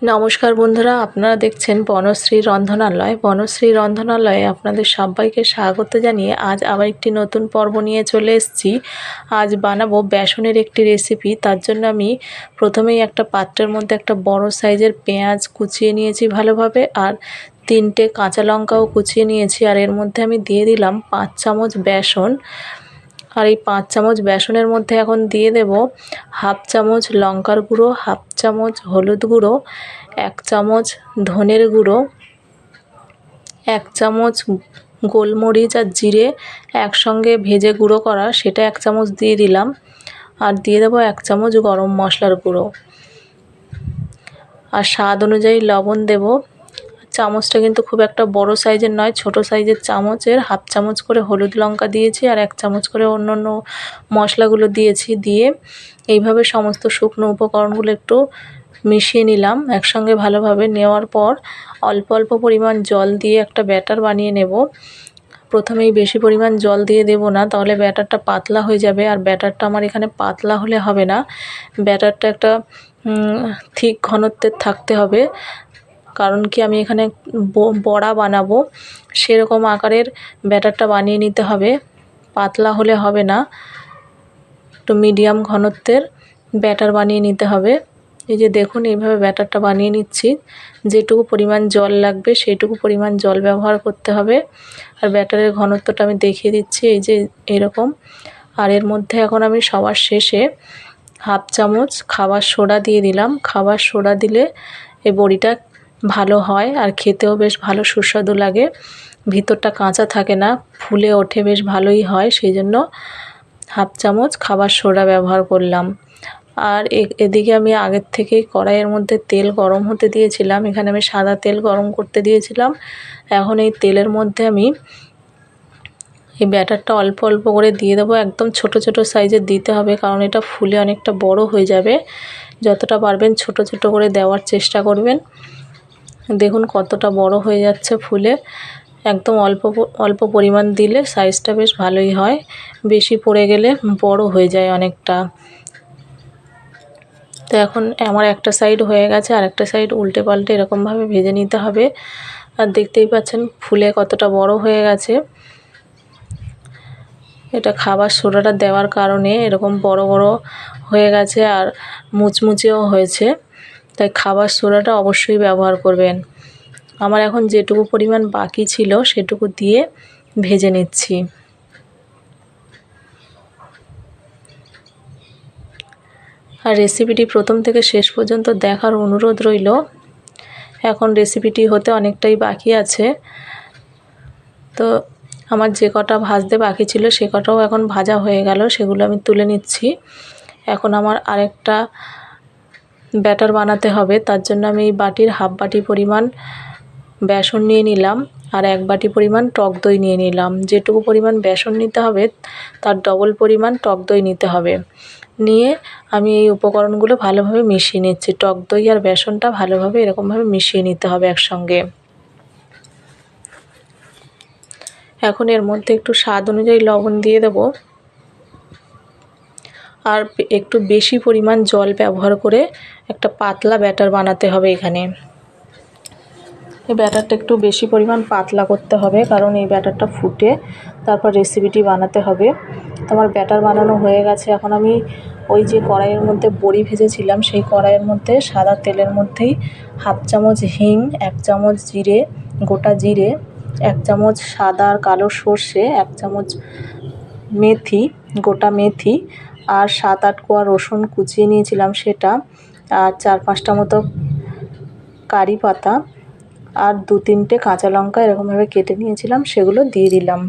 নমস্কার বন্ধুরা, আপনারা দেখছেন বনশ্রী রন্ধনালয়। বনশ্রী রন্ধনালয়ে আপনাদের সবাইকে স্বাগত জানিয়ে আজ আবার একটি নতুন পর্ব নিয়ে চলে এসেছি। আজ বানাবো বেসনের একটি রেসিপি। তার জন্য আমি প্রথমেই একটা পাত্রের মধ্যে একটা বড় সাইজের পেঁয়াজ কুচিয়ে নিয়েছি ভালোভাবে, আর 3টে কাঁচা লঙ্কাও কুচিয়ে নিয়েছি। আর এর মধ্যে আমি দিয়ে দিলাম 5 চামচ বেসন। আর এই 5 চামচ বেসনের মধ্যে এখন দিয়ে দেব হাফ চামচ লঙ্কার গুঁড়ো, হাফ চামচ হলুদ গুঁড়ো, 1 চামচ ধনের গুঁড়ো, 1 চামচ গোলমরিচ আর জিরে একসঙ্গে ভেজে গুঁড়ো করা, সেটা 1 চামচ দিয়ে দিলাম। আর দিয়ে দেবো 1 চামচ গরম মশলার গুঁড়ো, আর স্বাদ অনুযায়ী লবণ দেব। চামচটা কিন্তু খুব একটা বড় সাইজের নয়, ছোট সাইজের চামচের হাফ চামচ করে হলুদ লঙ্কা দিয়েছি, আর 1 চামচ করে অন্য মশলাগুলো দিয়েছি। দিয়ে এইভাবে সমস্ত শুকনো উপকরণগুলো একটু মিশিয়ে নিলাম একসঙ্গে ভালোভাবে। নেওয়ার পর অল্প অল্প পরিমাণ জল দিয়ে একটা ব্যাটার বানিয়ে নেব। প্রথমেই বেশি পরিমাণ জল দিয়ে দেব না, তাহলে ব্যাটারটা পাতলা হয়ে যাবে। আর ব্যাটারটা আমার এখানে পাতলা হলে হবে না, ব্যাটারটা একটা ঠিক ঘনত্বের থাকতে হবে। কারণ কি, আমি এখানে বড়া বানাবো, সেরকম আকারের ব্যাটারটা বানিয়ে নিতে হবে, পাতলা হলে হবে না। একটু মিডিয়াম ঘনত্বের ব্যাটার বানিয়ে নিতে হবে। এই যে দেখুন, এইভাবে ব্যাটারটা বানিয়ে নিচ্ছি। যেটুকু পরিমাণ জল লাগবে সেইটুকু পরিমাণ জল ব্যবহার করতে হবে। আর ব্যাটারের ঘনত্বটা আমি দেখিয়ে দিচ্ছি, এই যে এরকম। আর এর মধ্যে এখন আমি সবার শেষে হাফ চামচ খাবার সোডা দিয়ে দিলাম। খাবার সোডা দিলে এই বড়িটা ভালো হয়, আর খেতেও বেশ ভালো সুস্বাদু লাগে, ভিতরটা কাঁচা থাকে না, ফুলে ওঠে, বেশ ভালোই হয়। সেই জন্য হাফ চামচ খাবার সোডা ব্যবহার করলাম। আর এদিকে আমি আগের থেকেই কড়াইয়ের মধ্যে তেল গরম হতে দিয়েছিলাম। এখানে আমি সাদা তেল গরম করতে দিয়েছিলাম। এখন এই তেলের মধ্যে আমি এই ব্যাটারটা অল্প অল্প করে দিয়ে দেবো। একদম ছোট ছোট সাইজের দিতে হবে, কারণ এটা ফুলে অনেকটা বড় হয়ে যাবে। যতটা পারবেন ছোট ছোট করে দেওয়ার চেষ্টা করবেন। দেখুন কতটা বড় হয়ে যাচ্ছে ফুলে। একদম অল্প অল্প পরিমাণ দিলে সাইজটা বেশ ভালোই হয়, বেশি পড়ে গেলে বড় হয়ে যায় অনেকটা। তো এখন আমার একটা সাইড হয়ে গেছে, আর একটা সাইড উল্টে পাল্টে এরকমভাবে ভেজে নিতে হবে। আর দেখতেই পাচ্ছেন ফুলে কতটা বড় হয়ে গেছে। এটা খাবার সোডাটা দেওয়ার কারণে এরকম বড় বড় হয়ে গেছে, আর মুচমুচেও হয়েছে। তাই খাবার সোডাটা অবশ্যই ব্যবহার করবেন। আমার এখন যেটুকু পরিমাণ বাকি ছিল সেটুকু দিয়ে ভেজে নিচ্ছি। আর রেসিপিটি প্রথম থেকে শেষ পর্যন্ত দেখার অনুরোধ রইল। এখন রেসিপিটি হতে অনেকটাই বাকি আছে। তো আমার যে কটা ভাজতে বাকি ছিল সে কটাও এখন ভাজা হয়ে গেল, সেগুলো আমি তুলে নিচ্ছি। এখন আমার আরেকটা ব্যাটার বানাতে হবে। তার জন্য আমি এই বাটির হাফ বাটি পরিমাণ বেসন নিয়ে নিলাম, আর 1 বাটি পরিমাণ টক দই নিয়ে নিলাম। যেটুকু পরিমাণ বেসন নিতে হবে তার ডবল পরিমাণ টক দই নিতে হবে। নিয়ে আমি এই উপকরণগুলো ভালোভাবে মিশিয়ে নিচ্ছি। টক দই আর বেসনটা ভালোভাবে এরকমভাবে মিশিয়ে নিতে হবে একসঙ্গে। এখন এর মধ্যে একটু স্বাদ অনুযায়ী লবণ দিয়ে দেব, আর একটু বেশি পরিমাণ জল ব্যবহার করে একটা পাতলা ব্যাটার বানাতে হবে এখানে। এই ব্যাটারটা একটু বেশি পরিমাণ পাতলা করতে হবে, কারণ এই ব্যাটারটা ফুটে তারপর রেসিপিটি বানাতে হবে। তো আমার ব্যাটার বানানো হয়ে গেছে। এখন আমি ওই যে কড়াইয়ের মধ্যে বড়ি ভেজেছিলাম সেই কড়াইয়ের মধ্যে সাদা তেলের মধ্যেই হাফ চামচ হিং, 1 চামচ জিরে, গোটা জিরে, 1 চামচ সাদা আর কালো সর্ষে, 1 চামচ মেথি, গোটা মেথি, আর 7-8 কোয়া রসুন কুচিয়ে নিয়েছিলাম সেটা, আর 4-5টা মতো কারি পাতা, আর 2-3টে কাঁচা লঙ্কা এরকমভাবে কেটে নিয়েছিলাম, সেগুলো দিয়ে দিলাম।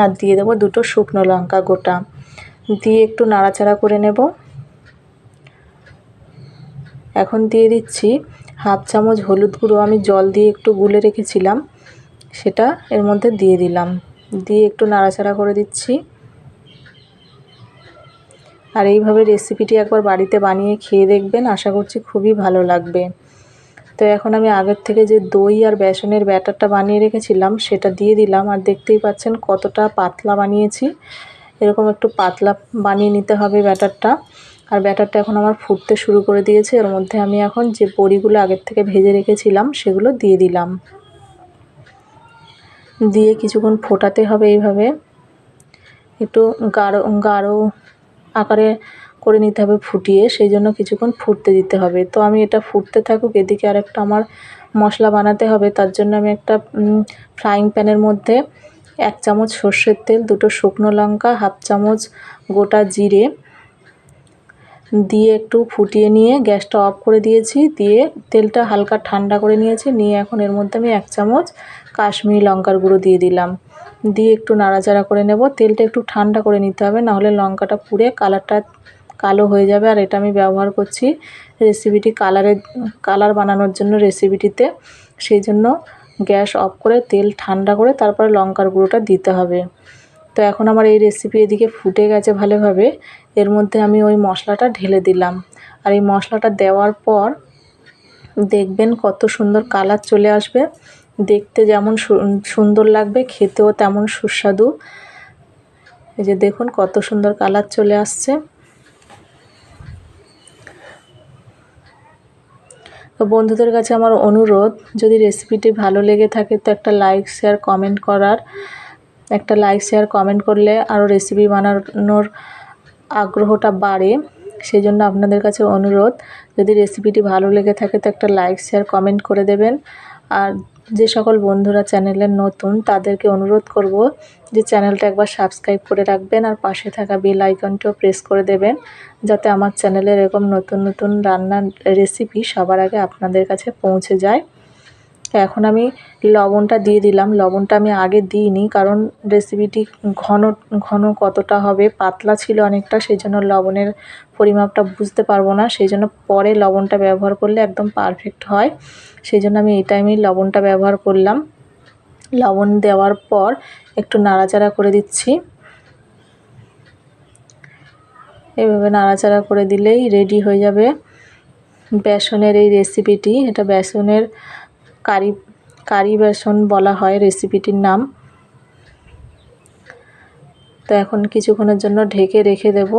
আর দিয়ে দেবো 2টো শুকনো লঙ্কা গোটা, দিয়ে একটু নাড়াচাড়া করে নেব। এখন দিয়ে দিচ্ছি হাফ চামচ হলুদ গুঁড়ো। আমি জল দিয়ে একটু গুলে রেখেছিলাম, সেটা এর মধ্যে দিয়ে দিলাম। দিয়ে একটু নাড়াচাড়া করে দিচ্ছি। আর এইভাবে রেসিপিটি একবার বাড়িতে বানিয়ে খেয়ে দেখবেন, আশা করছি খুবই ভালো লাগবে। তো এখন আমি আগের থেকে যে দই আর বেসনের ব্যাটারটা বানিয়ে রেখেছিলাম সেটা দিয়ে দিলাম। আর দেখতেই পাচ্ছেন কতটা পাতলা বানিয়েছি। এরকম একটু পাতলা বানিয়ে নিতে হবে ব্যাটারটা। আর ব্যাটারটা এখন আমার ফুটতে শুরু করে দিয়েছে। এর মধ্যে আমি এখন যে বড়িগুলো আগের থেকে ভেজে রেখেছিলাম সেগুলো দিয়ে দিলাম। দিয়ে কিছুক্ষণ ফোটাতে হবে এইভাবে, একটু গাঢ় আকারে করে নিতে হবে ফুটিয়ে, সেই জন্য কিছুক্ষণ ফুটতে দিতে হবে। তো আমি এটা ফুটতে থাকুক, এদিকে আরেকটা আমার মশলা বানাতে হবে। তার জন্য আমি একটা ফ্রাইং প্যানের মধ্যে 1 চামচ সর্ষের তেল, 2টো শুকনো লঙ্কা, হাফ চামচ গোটা জিরে দিয়ে একটু ফুটিয়ে নিয়ে গ্যাসটা অফ করে দিয়েছি। দিয়ে তেলটা হালকা ঠান্ডা করে নিয়েছি। নিয়ে এখন এর মধ্যে আমি 1 চামচ কাশ্মীরি লঙ্কার গুঁড়ো দিয়ে দিলাম। দিয়ে একটু নাড়াচাড়া করে নেব। তেলটা একটু ঠান্ডা করে নিতে হবে, নাহলে লঙ্কাটা পুড়ে কালারটা কালো হয়ে যাবে। আর এটা আমি ব্যবহার করছি রেসিপিটি কালার বানানোর জন্য রেসিপিটিতে, সেই জন্য গ্যাস অফ করে তেল ঠান্ডা করে তারপরে লঙ্কার গুঁড়োটা দিতে হবে। তো এখন আমার এই রেসিপি এদিকে ফুটে গেছে ভালোভাবে। এর মধ্যে আমি ওই মশলাটা ঢেলে দিলাম। আর এই মশলাটা দেওয়ার পর দেখবেন কত সুন্দর কালার চলে আসবে। দেখতে যেমন সুন্দর লাগবে, খেতেও তেমন সুস্বাদু। এই যে দেখুন কত সুন্দর কালার চলে আসছে। তো বন্ধুদের কাছে আমার অনুরোধ, যদি রেসিপিটি ভালো লেগে থাকে তো একটা লাইক শেয়ার কমেন্ট করলে আরও রেসিপি বানানোর আগ্রহটা বাড়ে। সেই জন্য আপনাদের কাছে অনুরোধ, যদি রেসিপিটি ভালো লেগে থাকে তো একটা লাইক শেয়ার কমেন্ট করে দেবেন। আর যে সকল বন্ধুরা চ্যানেলে নতুন তাদেরকে অনুরোধ করব যে চ্যানেলটা একবার সাবস্ক্রাইব করে রাখবেন আর পাশে থাকা বেল আইকনটিও প্রেস করে দেবেন, যাতে আমার চ্যানেলে এরকম নতুন নতুন রান্নার রেসিপি সবার আগে আপনাদের কাছে পৌঁছে যায়। এখন আমি লবণটা দিয়ে দিলাম। লবণটা আমি আগে দিইনি, কারণ রেসিপিটি ঘন কতটা হবে, পাতলা ছিল অনেকটা, সেই জন্য লবণের পরিমাপটা বুঝতে পারবো না। সেই জন্য পরে লবণটা ব্যবহার করলে একদম পারফেক্ট হয়। সেই জন্য আমি এই টাইমেই লবণটা ব্যবহার করলাম। লবণ দেওয়ার পর একটু নাড়াচাড়া করে দিচ্ছি। এভাবে নাড়াচাড়া করে দিলেই রেডি হয়ে যাবে বেসনের এই রেসিপিটি। এটা বেসনের কারি বেসন বলা হয় রেসিপিটির নাম। তো এখন কিছুক্ষণের জন্য ঢেকে রেখে দেব।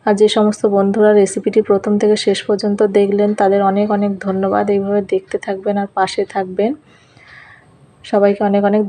আর যে সমস্ত বন্ধুরা রেসিপিটি প্রথম থেকে শেষ পর্যন্ত দেখলেন তাদের অনেক অনেক ধন্যবাদ। এইভাবে দেখতে থাকবেন আর পাশে থাকবেন। সবাইকে অনেক অনেক